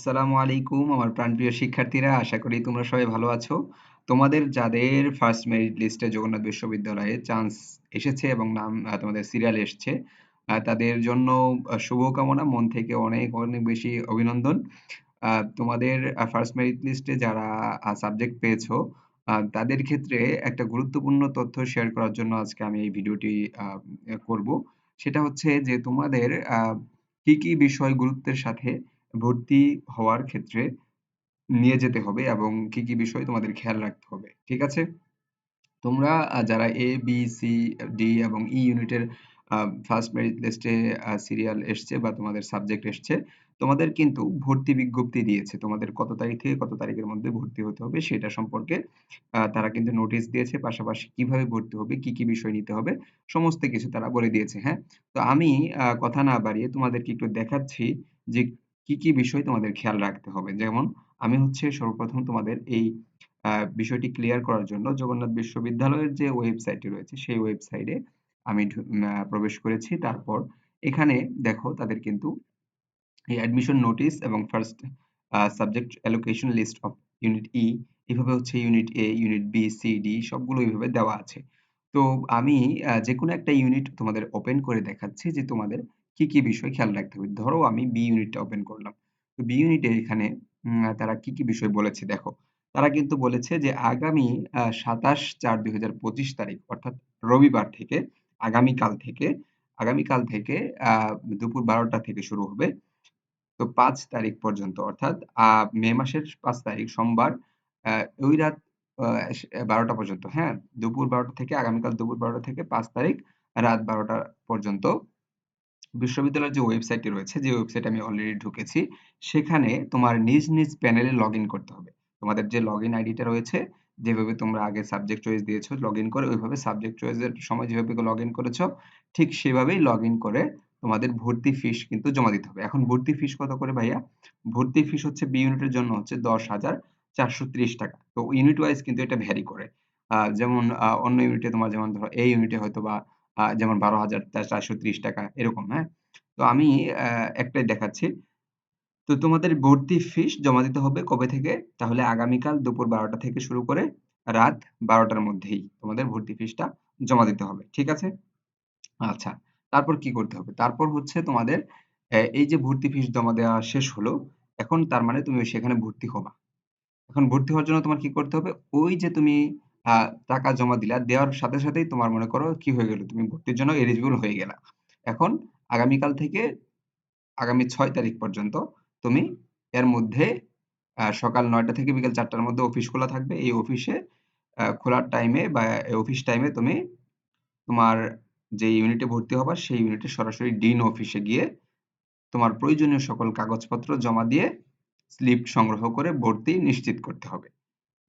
আসসালামু আলাইকুম আমার প্রাণপ্রিয় শিক্ষার্থীরা, আশা করি তোমরা সবাই ভালো আছো। তোমাদের যাদের ফার্স্ট মেরিট লিস্টে জগন্নাথ বিশ্ববিদ্যালয়ে চান্স এসেছে এবং নাম তোমাদের সিরিয়াল এসছে, তাদের জন্য শুভকামনা, মন থেকে অনেক অনেক বেশি অভিনন্দন। তোমাদের ফার্স্ট মেরিট লিস্টে যারা সাবজেক্ট পেয়েছো, তাদের ক্ষেত্রে একটা গুরুত্বপূর্ণ তথ্য শেয়ার করার জন্য আজকে আমি এই ভিডিওটি করব। সেটা হচ্ছে যে তোমাদের কি কি বিষয় গুরুত্বের সাথে ভর্তি হওয়ার ক্ষেত্রে নিয়ে যেতে হবে এবং কি কি বিষয় তোমাদের খেয়াল রাখতে হবে। ঠিক আছে? তোমরা যারা এ, বি, সি, ডি এবং ই ইউনিটের ফার্স্ট মেরিট লিস্টে সিরিয়াল এসছে বা তোমাদের সাবজেক্ট এসছে, তোমাদের কিন্তু ভর্তি বিজ্ঞপ্তি দিয়েছে। তোমাদের কত তারিখ থেকে কত তারিখের মধ্যে ভর্তি হতে হবে সেটা সম্পর্কে তারা কিন্তু নোটিশ দিয়েছে। পাশাপাশি কিভাবে ভর্তি হবে, কি কি বিষয় নিতে হবে, সমস্ত কিছু তারা বলে দিয়েছে। হ্যাঁ? তো আমি কথা না বাড়িয়ে তোমাদেরকে একটু দেখাচ্ছি যে কি কি বিষয় তোমাদের খেয়াল রাখতে হবে। যেমন আমি হচ্ছে সর্বপ্রথম তোমাদের এই বিষয়টি ক্লিয়ার করার জন্য জগন্নাথ বিশ্ববিদ্যালয়ের যে ওয়েবসাইটটি রয়েছে সেই ওয়েবসাইটে আমি প্রবেশ করেছি। তারপর এখানে দেখো তাদের কিন্তু এই অ্যাডমিশন নোটিস এবং first subject allocation list of unit E, এভাবে হচ্ছে unit A, unit B, C, D সবগুলো এইভাবে দেওয়া আছে। তো আমি যেকোনো একটা ইউনিট তোমাদের ওপেন করে দেখাচ্ছি যে তোমাদের কি কি বিষয় খেয়াল রাখতে হবে। ধরো আমি বি ইউনিটটা ওপেন করলাম। তো বি ইউনিটে এখানে তারা কি কি বিষয় বলেছে দেখো। তারা কিন্তু বলেছে যে আগামী ২৭/৪/২০২৫ তারিখ অর্থাৎ রবিবার থেকে, আগামীকাল থেকে আগামীকাল থেকে দুপুর ১২টা থেকে শুরু হবে। তো ৫ তারিখ পর্যন্ত অর্থাৎ মে মাসের ৫ তারিখ সোমবার, আ ওই রাত ১২টা পর্যন্ত, হ্যাঁ? দুপুর ১২টা থেকে আগামীকাল দুপুর ১২টা থেকে ৫ তারিখ রাত ১২টা পর্যন্ত বিশ্ববিদ্যালয়ের যে ওয়েবসাইটটি রয়েছে, যে ওয়েবসাইটে আমি অলরেডি ঢুকেছি, সেখানে তোমার নিজ নিজ প্যানেলে লগইন করতে হবে। তোমাদের যে লগইন আইডিটা রয়েছে, যেভাবে তোমরা আগে সাবজেক্ট চয়েস দিয়েছো, লগইন করে ওইভাবে সাবজেক্ট চয়েসের সময় যেভাবে লগইন করেছো, ঠিক সেভাবেই লগইন করে তোমাদের ভর্তি ফিস কিন্তু জমা দিতে হবে। এখন ভর্তি ফিস কত করে ভাইয়া? ভর্তি ফিস হচ্ছে বি ইউনিটের জন্য হচ্ছে ৳১০,৪৩০। তো ইউনিট ওয়াইজ কিন্তু এটা ভ্যারি করে। যেমন অন্য ইউনিটে তোমার যেমন ধরো এ ইউনিটে হয়তোবা যেমন ৳১২,৪৩০ এরকম, হ্যাঁ? তো আমি একটাই দেখাচ্ছি। তো তোমাদের ভর্তি ফিস জমা দিতে হবে কবে থেকে? তাহলে আগামীকাল দুপুর ১২টা থেকে শুরু করে রাত ১২টার মধ্যেই তোমাদের ভর্তি ফিসটা জমা দিতে হবে। ঠিক আছে? আচ্ছা। তারপর কি করতে হবে? তারপর হচ্ছে তোমাদের এই যে ভর্তি ফিস জমা দেওয়া শেষ হলো, এখন তার মানে তুমি সেখানে ভর্তি হবা। এখন ভর্তি হওয়ার জন্য তোমার কি করতে হবে? ওই যে তুমি আ টাকা জমা দিলা, দেওয়ার সাথে সাথেই তোমার মনে করো কি হয়ে গেল? তুমি ভর্তির জন্য এলিজিবল হয়ে গেলা। এখন আগামীকাল থেকে আগামী ৬ তারিখ পর্যন্ত তুমি এর মধ্যে সকাল ৯টা থেকে বিকেল ৪টার মধ্যে অফিস খোলা থাকবে। এই অফিসে খোলার টাইমে বা অফিস টাইমে তুমি তোমার যে ইউনিটে ভর্তি হবা, সেই ইউনিটে সরাসরি ডিন অফিসে গিয়ে তোমার প্রয়োজনীয় সকল কাগজপত্র জমা দিয়ে স্লিপ সংগ্রহ করে ভর্তি নিশ্চিত করতে হবে।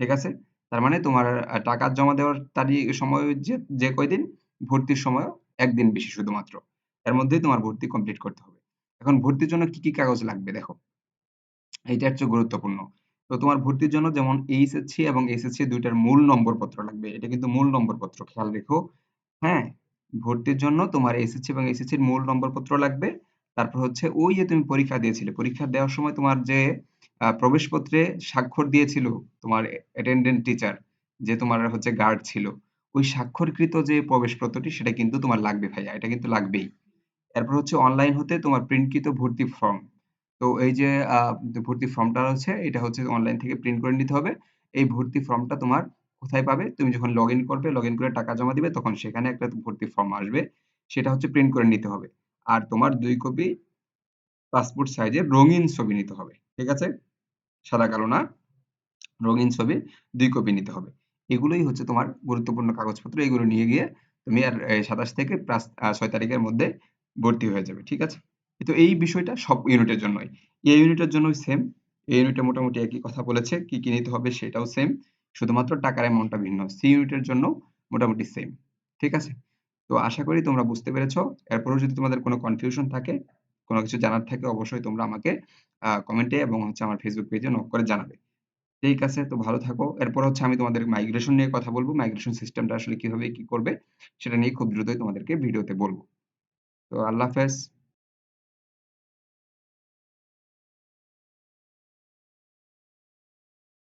ঠিক আছে? তার মানে তোমার টাকা জমা দেওয়ার সময় যে কয়দিন, ভর্তির সময়ও ১ দিন বেশি শুধুমাত্র। এর মধ্যেই তোমার ভর্তি কমপ্লিট করতে হবে। এখন ভর্তির জন্য কি, কি কাগজ লাগবে দেখো। এইটা হচ্ছে গুরুত্বপূর্ণ। তো তোমার ভর্তির জন্য যেমন এইচএসসি এবং এসএসসি ২ টার মূল নম্বরপত্র লাগবে। এটা কিন্তু মূল নম্বরপত্র, খেয়াল রেখো। হ্যাঁ? ভর্তির জন্য তোমার এসএসসি এবং এসএসসির মূল নম্বরপত্র লাগবে। তারপর হচ্ছে ওই যে তুমি পরীক্ষা দিয়েছিলে, পরীক্ষা দেওয়ার সময় তোমার যে প্রবেশপত্রে স্বাক্ষর দিয়েছিল তোমার অ্যাটেন্ডেন্ট টিচার, যে তোমার হচ্ছে গার্ড ছিল, ওই স্বাক্ষরকৃত যে প্রবেশপত্রটি সেটা কিন্তু তোমার লাগবে ভাইয়া। এটা কিন্তু লাগবেই। এরপর হচ্ছে অনলাইন হতে তোমার প্রিন্টকৃত ভর্তি ফর্ম। তো এই যে ভর্তি ফর্মটা রয়েছে, এটা হচ্ছে অনলাইন থেকে প্রিন্ট করে নিতে হবে। এই ভর্তি ফর্মটা তোমার কোথায় পাবে? তুমি যখন লগইন করবে, লগইন করে টাকা জমা দিবে, তখন সেখানে একটা ভর্তি ফর্ম আসবে। সেটা হচ্ছে প্রিন্ট করে নিতে হবে। আর তোমার ২ কপি পাসপোর্ট সাইজের রঙিন ছবি নিতে হবে। ঠিক আছে? সাদা কালো না, রঙিন ছবি ২ কপি নিতে হবে। এগুলোই হচ্ছে তোমার গুরুত্বপূর্ণ কাগজপত্র। এগুলো নিয়ে গিয়ে তুমি আর ২৭ থেকে ৬ তারিখের মধ্যে ভর্তি হয়ে যাবে। ঠিক আছে? তো এই বিষয়টা সব ইউনিটের জন্যই। এ ইউনিটের জন্যই সেম। এ ইউনিটে মোটামুটি একই কথা বলেছে। কি, কি নিতে হবে সেটাও সেম। শুধুমাত্র টাকার অ্যামাউন্টটা ভিন্ন। সি ইউনিটের জন্য মোটামুটি সেম। ঠিক আছে? তো আশা করি তোমরা বুঝতে পেরেছ। এরপরেও যদি তোমাদের কোনো কনফিউশন থাকে, কোনো কিছু জানার থাকে, অবশ্যই তোমরা আমাকে কমেন্টে এবং হচ্ছে আমার Facebook পেজে নক করে জানাবে। ঠিক আছে, তো ভালো থাকো। এরপর হচ্ছে আমি তোমাদের মাইগ্রেশন নিয়ে কথা বলব। মাইগ্রেশন সিস্টেমটা আসলে কিভাবে কি করবে সেটা নিয়ে খুব দ্রুতই তোমাদেরকে ভিডিওতে বলব। তো আল্লাহ হাফেজ।